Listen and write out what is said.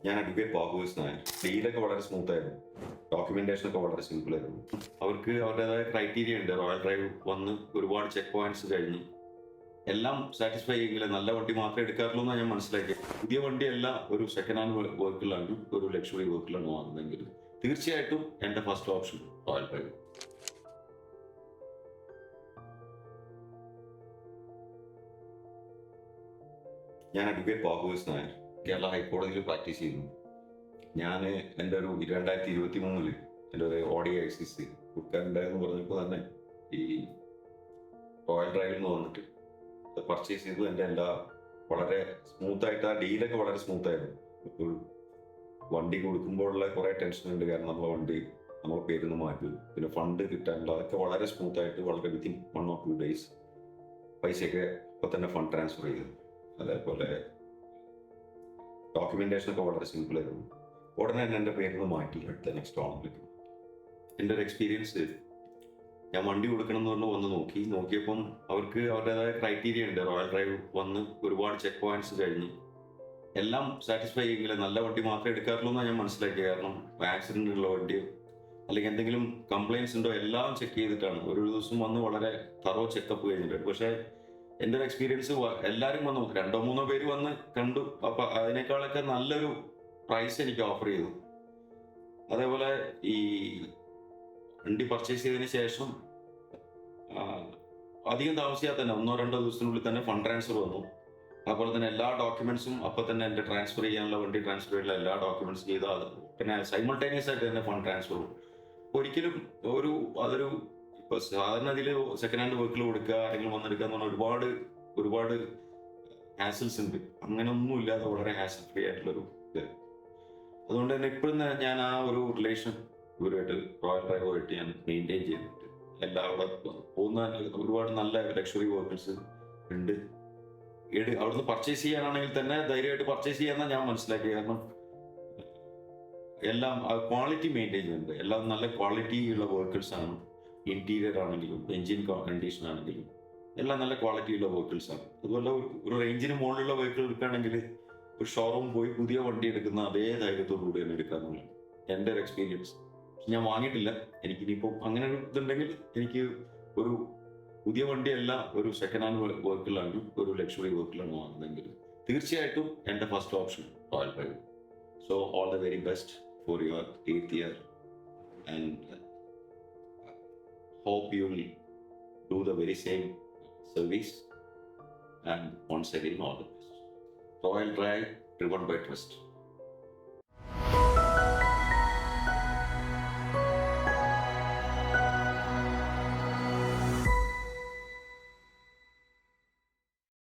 ഞാൻ അഡ്വക്കേറ്റ് ബാബുസ് നായർ. ഡീലൊക്കെ വളരെ സ്മൂത്ത് ആയിരുന്നു, ഡോക്യുമെന്റേഷൻ ഒക്കെ വളരെ സിമ്പിൾ ആയിരുന്നു. അവർക്ക് അവരുടേതായ ക്രൈറ്റീരിയ ഉണ്ട്. റോയൽ ഡ്രൈവ് വന്ന് ഒരുപാട് ചെക്ക് പോയിന്റ്സ് കഴിഞ്ഞ് എല്ലാം സാറ്റിസ്ഫൈ ചെയ്യെങ്കിൽ നല്ല വണ്ടി മാത്രമേ എടുക്കാറുള്ളൂ എന്നാണ് ഞാൻ മനസ്സിലാക്കിയത്. പുതിയ വണ്ടിയല്ല, ഒരു സെക്കൻഡ് ഹാൻഡ് വെഹിക്കിളാണ്, ഒരു ലക്ഷറി വെഹിക്കിളാണ് വാങ്ങുന്നതെങ്കിൽ തീർച്ചയായിട്ടും എൻ്റെ ഫസ്റ്റ് ഓപ്ഷൻ റോയൽ ഡ്രൈവ്. ഞാൻ അഡ്വക്കേറ്റ് ബാബുസ് നായർ, കേരള ഹൈക്കോടതിയിൽ പ്രാക്ടീസ് ചെയ്യുന്നു. ഞാൻ എൻ്റെ ഒരു 2023 എൻ്റെ ഒരു ഓഡി ICC കൊടുക്കാനുണ്ടായെന്ന് പറഞ്ഞപ്പോൾ തന്നെ ഈ റോയൽ ഡ്രൈവിൽ നിന്ന് വന്നിട്ട് പർച്ചേസ് ചെയ്തു. എൻ്റെ എല്ലാ വളരെ സ്മൂത്തായിട്ട്, ആ ഡീലൊക്കെ വളരെ സ്മൂത്തായിരുന്നു. ഇപ്പോൾ വണ്ടി കൊടുക്കുമ്പോഴുള്ള കുറേ ടെൻഷൻ ഉണ്ട്, കാരണം നമ്മളെ വണ്ടി നമുക്ക് പേരുന്ന് മാറ്റും, പിന്നെ ഫണ്ട് കിട്ടാനുള്ള അതൊക്കെ വളരെ സ്മൂത്തായിട്ട്, വളരെ വിത്തിൻ 1 or 2 days പൈസയൊക്കെ ഇപ്പം തന്നെ ഫണ്ട് ട്രാൻസ്ഫർ ചെയ്തു. അതേപോലെ ഡോക്യുമെന്റേഷൻ ഒക്കെ വളരെ സിമ്പിൾ ആയിരുന്നു. ഉടനെ തന്നെ എൻ്റെ പേരിൽ നിന്ന് മാറ്റി അടുത്ത നെക്സ്റ്റ് ഓണറിലേക്ക്. എൻ്റെ ഒരു എക്സ്പീരിയൻസ്, ഞാൻ വണ്ടി കൊടുക്കണം എന്ന് പറഞ്ഞ് വന്ന് നോക്കിയപ്പം അവർക്ക് അവരുടേതായ ക്രൈറ്റീരിയ ഉണ്ട്. റോയൽ ഡ്രൈവ് വന്ന് ഒരുപാട് ചെക്ക് പോയിന്റ്സ് കഴിഞ്ഞ് എല്ലാം സാറ്റിസ്ഫൈ ചെയ്യെങ്കിൽ നല്ല വണ്ടി മാത്രമേ എടുക്കാറുള്ളൂ എന്നാണ് ഞാൻ മനസ്സിലാക്കിയത്. കാരണം ആക്സിഡന്റ് ഉള്ള വണ്ടിയോ അല്ലെങ്കിൽ എന്തെങ്കിലും കംപ്ലൈൻസ് ഉണ്ടോ എല്ലാം ചെക്ക് ചെയ്തിട്ടാണ്. ഒരു ദിവസം വന്ന് വളരെ തറോ ചെക്കപ്പ് കഴിഞ്ഞിട്ട്. പക്ഷേ എൻ്റെ ഒരു എക്സ്പീരിയൻസ്, എല്ലാവരും വന്നു, 2-3 പേര് വന്ന് കണ്ടു. അപ്പൊ അതിനേക്കാളൊക്കെ നല്ലൊരു പ്രൈസ് എനിക്ക് ഓഫർ ചെയ്തു. അതേപോലെ ഈ വണ്ടി പർച്ചേസ് ചെയ്തതിന് ശേഷം അധികം താമസിയാതെ തന്നെ 1-2 ദിവസത്തിനുള്ളിൽ തന്നെ ഫണ്ട് ട്രാൻസ്ഫർ വന്നു. അതുപോലെ തന്നെ എല്ലാ ഡോക്യുമെന്റ്സും അപ്പൊ തന്നെ എൻ്റെ ട്രാൻസ്ഫർ ചെയ്യാനുള്ള, വണ്ടി ട്രാൻസ്ഫർ ചെയ്യാനുള്ള എല്ലാ ഡോക്യുമെന്റ്സും ചെയ്താൽ പിന്നെ സൈമൾട്ടേനിയസ് ആയിട്ട് തന്നെ ഫണ്ട് ട്രാൻസ്ഫർ വരും. ഒരിക്കലും അതൊരു ഇപ്പൊ സാധാരണ ഇതിൽ സെക്കൻഡ് ഹാൻഡ് വെഹിക്കിൾ കൊടുക്കുക, ആരെങ്കിലും വന്നെടുക്കുക എന്ന് പറഞ്ഞാൽ ഒരുപാട് ഹാസിൽസ് ഉണ്ട്. അങ്ങനെയൊന്നും ഇല്ലാതെ വളരെ ഹാസിൽ ഫ്രീ ആയിട്ടുള്ളൊരു ഇത്. അതുകൊണ്ട് തന്നെ ഇപ്പോഴും ഞാൻ ആ ഒരു റിലേഷൻ ഇവരുമായിട്ട്, റോയൽ ഡ്രൈവുമായിട്ട് ഞാൻ മെയിൻറ്റെയിൻ ചെയ്തിട്ട് അവിടെ പോകുന്ന ഒരുപാട് നല്ല ലക്ഷറി വെഹിക്കിൾസ് ഉണ്ട്. അവിടുന്ന് പർച്ചേസ് ചെയ്യാനാണെങ്കിൽ തന്നെ ധൈര്യമായിട്ട് പർച്ചേസ് ചെയ്യാമെന്നാണ് ഞാൻ മനസ്സിലാക്കിയത്. കാരണം എല്ലാം ക്വാളിറ്റി മെയിൻറ്റെയിൻ ചെയ്യുന്നുണ്ട്. എല്ലാം നല്ല ക്വാളിറ്റി ഉള്ള വെഹിക്കിൾസ് ആണ്. ഇന്റീരിയർ ആണെങ്കിലും എഞ്ചിൻ കണ്ടീഷൻ ആണെങ്കിലും എല്ലാം നല്ല ക്വാളിറ്റി ഉള്ള വെഹിക്കിൾസ് ആണ്. അതുപോലെ ഒരു റേഞ്ചിന് മുകളിലുള്ള വെഹിക്കിൾ എടുക്കുകയാണെങ്കിൽ ഒരു ഷോറൂം പോയി പുതിയ വണ്ടി എടുക്കുന്ന അതേ ധൈര്യത്തോടു കൂടി തന്നെ എടുക്കാമെന്നുള്ളത് എൻ്റെ ഒരു എക്സ്പീരിയൻസ്. ഞാൻ വാങ്ങിയിട്ടില്ല. എനിക്കിനിയിപ്പോൾ അങ്ങനെ ഒരു ഇതുണ്ടെങ്കിൽ എനിക്ക് ഒരു പുതിയ വണ്ടിയല്ല, ഒരു സെക്കൻഡ് ഹാൻഡ് വെഹിക്കിളാണ്, ഒരു ലക്ഷറി വെഹിക്കിളാണ് വാങ്ങുന്നതെങ്കിൽ തീർച്ചയായിട്ടും എൻ്റെ first option royal drive. So all the very best for your 8th year and hope you will do the very same service, and once again all the best. Royal Drive, driven by trust.